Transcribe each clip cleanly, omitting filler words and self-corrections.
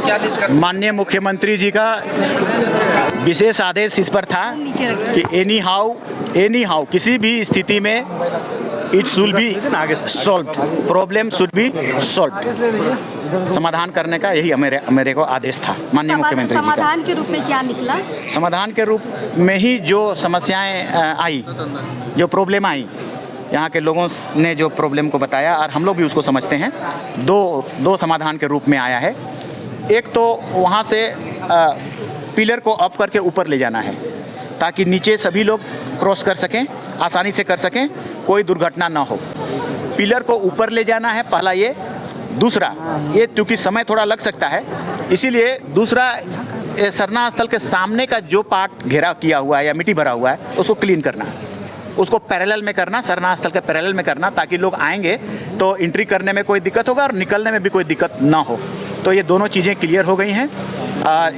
क्या डिस्कस? माननीय मुख्यमंत्री जी का विशेष आदेश इस पर था कि एनी हाउ किसी भी स्थिति में it should be solve, problem should be solve, समाधान करने का यही मेरे को आदेश था माननीय मुख्यमंत्री जी का। समाधान के रूप में क्या निकला? समाधान के रूप में ही जो समस्याएं आई, जो प्रॉब्लम आई, यहाँ के लोगों ने जो प्रॉब्लम को बताया और हम लोग भी उसको समझते हैं, दो समाधान के रूप में आया है। एक तो वहाँ से पिलर को अप करके ऊपर ले जाना है ताकि नीचे सभी लोग क्रॉस कर सकें, आसानी से कर सकें, कोई दुर्घटना ना हो। पिलर को ऊपर ले जाना है पहला ये। दूसरा ये क्योंकि समय थोड़ा लग सकता है, इसीलिए दूसरा सरना स्थल के सामने का जो पार्ट घेरा किया हुआ है या मिट्टी भरा हुआ है उसको क्लीन करना, उसको पैरेलल में करना, सरना स्थल के पैरेलल में करना, ताकि लोग आएंगे तो एंट्री करने में कोई दिक्कत होगा और निकलने में भी कोई दिक्कत ना हो। तो ये दोनों चीज़ें क्लियर हो गई हैं।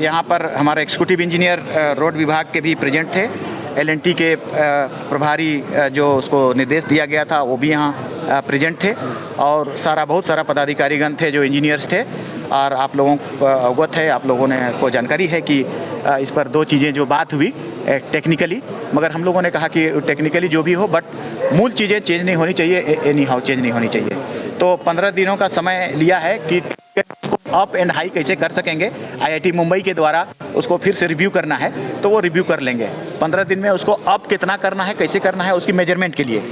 यहाँ पर हमारे एग्जीक्यूटिव इंजीनियर रोड विभाग के भी प्रेजेंट थे, L&T के प्रभारी जो उसको निर्देश दिया गया था वो भी यहाँ प्रेजेंट थे, और बहुत सारा पदाधिकारीगण थे जो इंजीनियर्स थे। और आप लोगों को अवगत है, आप लोगों ने को जानकारी है कि इस पर दो चीज़ें जो बात हुई टेक्निकली, मगर हम लोगों ने कहा कि टेक्निकली जो भी हो बट मूल चीज़ें चेंज नहीं होनी चाहिए, एनी हाउ चेंज नहीं होनी चाहिए। तो 15 दिनों का समय लिया है कि अप एंड हाई कैसे कर सकेंगे। IIT मुंबई के द्वारा उसको फिर से रिव्यू करना है तो वो रिव्यू कर लेंगे 15 दिन में। उसको अप कितना करना है, कैसे करना है, उसकी मेजरमेंट के लिए।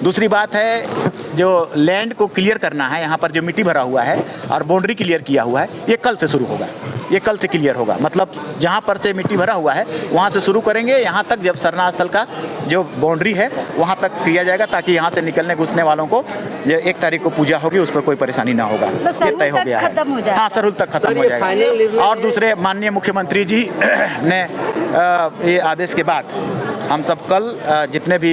दूसरी बात है जो लैंड को क्लियर करना है, यहाँ पर जो मिट्टी भरा हुआ है और बाउंड्री क्लियर किया हुआ है, ये कल से शुरू होगा, ये कल से क्लियर होगा। मतलब जहाँ पर से मिट्टी भरा हुआ है वहाँ से शुरू करेंगे, यहाँ तक जब सरना स्थल का जो बाउंड्री है वहाँ तक किया जाएगा, ताकि यहाँ से निकलने घुसने वालों को जो 1 तारीख को पूजा होगी उस पर कोई परेशानी ना होगा। ये तय हो गया है। हाँ, सरहुल तक खत्म हो जाएगा। और दूसरे माननीय मुख्यमंत्री जी ने ये आदेश के बाद हम सब कल जितने भी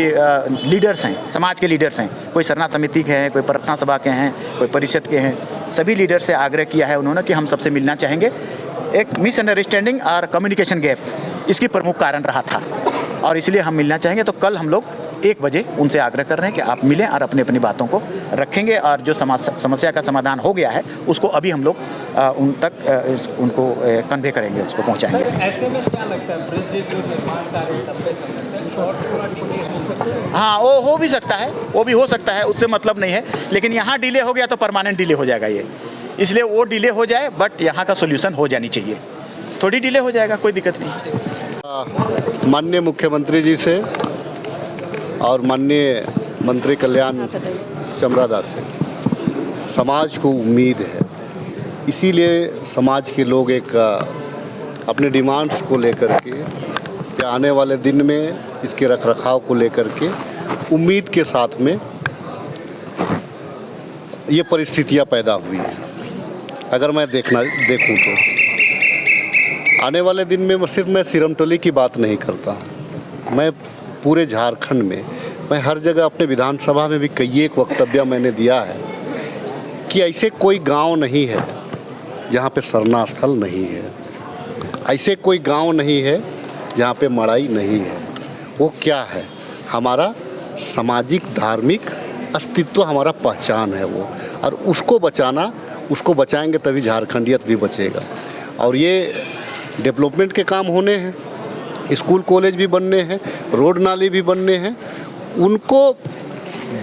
लीडर्स हैं, समाज के लीडर्स हैं, कोई सरना समिति के हैं, कोई प्रार्थना सभा के हैं, कोई परिषद के हैं, सभी लीडर से आग्रह किया है उन्होंने कि हम सबसे मिलना चाहेंगे। एक मिसअंडरस्टैंडिंग और कम्युनिकेशन गैप इसकी प्रमुख कारण रहा था और इसलिए हम मिलना चाहेंगे। तो कल हम लोग 1 बजे उनसे आग्रह कर रहे हैं कि आप मिलें और अपनी अपनी बातों को रखेंगे, और जो समस्या का समाधान हो गया है उसको अभी हम लोग उन तक उनको कन्वे करेंगे, उसको पहुंचाएंगे। ऐसे में क्या लगता है ब्रिज जो निर्माण कार्य सब पे समस्या और थोड़ा डिले हो सकता है? हाँ, वो हो भी सकता है, वो भी हो सकता है, उससे मतलब नहीं है, लेकिन यहाँ डिले हो गया तो परमानेंट डिले हो जाएगा ये, इसलिए वो डिले हो जाए बट यहाँ का सोल्यूशन हो जानी चाहिए। थोड़ी डिले हो जाएगा, कोई दिक्कत नहीं। माननीय मुख्यमंत्री जी से और माननीय मंत्री कल्याण चमरादास से समाज को उम्मीद है, इसीलिए समाज के लोग एक अपने डिमांड्स को लेकर के आने वाले दिन में इसके रखरखाव को लेकर के उम्मीद के साथ में ये परिस्थितियां पैदा हुई हैं। अगर मैं देखूं तो आने वाले दिन में सिर्फ मैं सिरमटोली की बात नहीं करता, मैं पूरे झारखंड में, मैं हर जगह अपने विधानसभा में भी कई एक वक्तव्य मैंने दिया है कि ऐसे कोई गांव नहीं है जहां पे सरना स्थल नहीं है, ऐसे कोई गांव नहीं है जहां पे मड़ाई नहीं है। वो क्या है? हमारा सामाजिक धार्मिक अस्तित्व, हमारा पहचान है वो, और उसको बचाना, उसको बचाएंगे तभी झारखंडियत भी बचेगा। और ये डेवलपमेंट के काम होने हैं, स्कूल कॉलेज भी बनने हैं, रोड नाली भी बनने हैं, उनको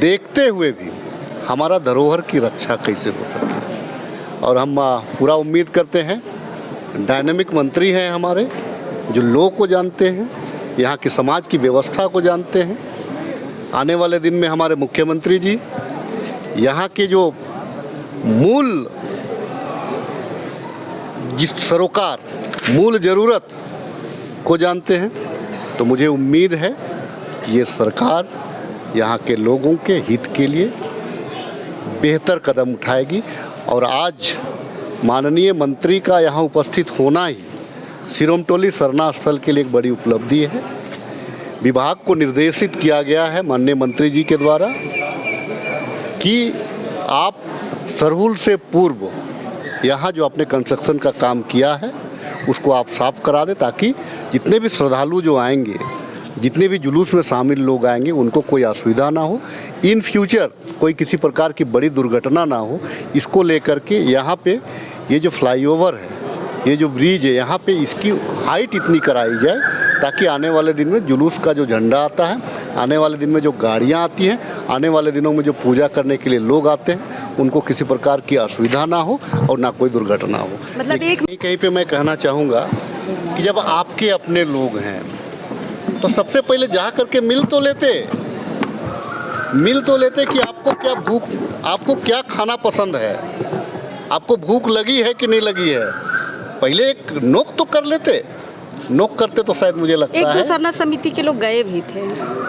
देखते हुए भी हमारा धरोहर की रक्षा कैसे हो सके। और हम पूरा उम्मीद करते हैं, डायनेमिक मंत्री हैं हमारे, जो लोग को जानते हैं, यहाँ की समाज की व्यवस्था को जानते हैं। आने वाले दिन में हमारे मुख्यमंत्री जी यहाँ के जो मूल जिस सरोकार, मूल ज़रूरत को जानते हैं, तो मुझे उम्मीद है कि ये सरकार यहाँ के लोगों के हित के लिए बेहतर कदम उठाएगी। और आज माननीय मंत्री का यहाँ उपस्थित होना ही सिरोमटोली सरना स्थल के लिए एक बड़ी उपलब्धि है। विभाग को निर्देशित किया गया है माननीय मंत्री जी के द्वारा कि आप सरहुल से पूर्व यहाँ जो आपने कंस्ट्रक्शन का काम किया है उसको आप साफ करा दें, ताकि जितने भी श्रद्धालु जो आएंगे, जितने भी जुलूस में शामिल लोग आएंगे, उनको कोई असुविधा ना हो, इन फ्यूचर कोई किसी प्रकार की बड़ी दुर्घटना ना हो। इसको लेकर के यहाँ पे ये जो फ्लाईओवर है ये जो ब्रिज है यहाँ पे इसकी हाइट इतनी कराई जाए ताकि आने वाले दिन में जुलूस का जो झंडा आता है, आने वाले दिन में जो गाड़ियाँ आती हैं, आने वाले दिनों में जो पूजा करने के लिए लोग आते हैं, उनको किसी प्रकार की असुविधा ना हो और ना कोई दुर्घटना हो। मतलब कहीं पे मैं कहना चाहूँगा कि जब आपके अपने लोग हैं तो सबसे पहले जा करके मिल तो लेते कि आपको क्या खाना पसंद है, आपको भूख लगी है कि नहीं लगी है, पहले एक नोक तो कर लेते। नोक करते तो शायद मुझे लगता है। एक सरना समिति के लोग गए भी थे।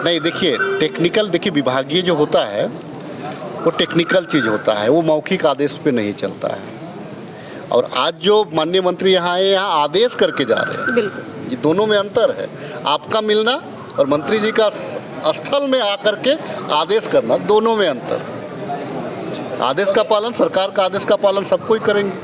नहीं, देखिए विभागीय जो होता है वो टेक्निकल चीज़ होता है, वो मौखिक आदेश पे नहीं चलता है। और आज जो माननीय मंत्री यहाँ आए, यहाँ आदेश करके जा रहे हैं। बिल्कुल, ये दोनों में अंतर है। आपका मिलना और मंत्री जी का स्थल में आकर के आदेश करना, दोनों में अंतर। आदेश का पालन, सरकार का आदेश का पालन सब कोई करेंगे।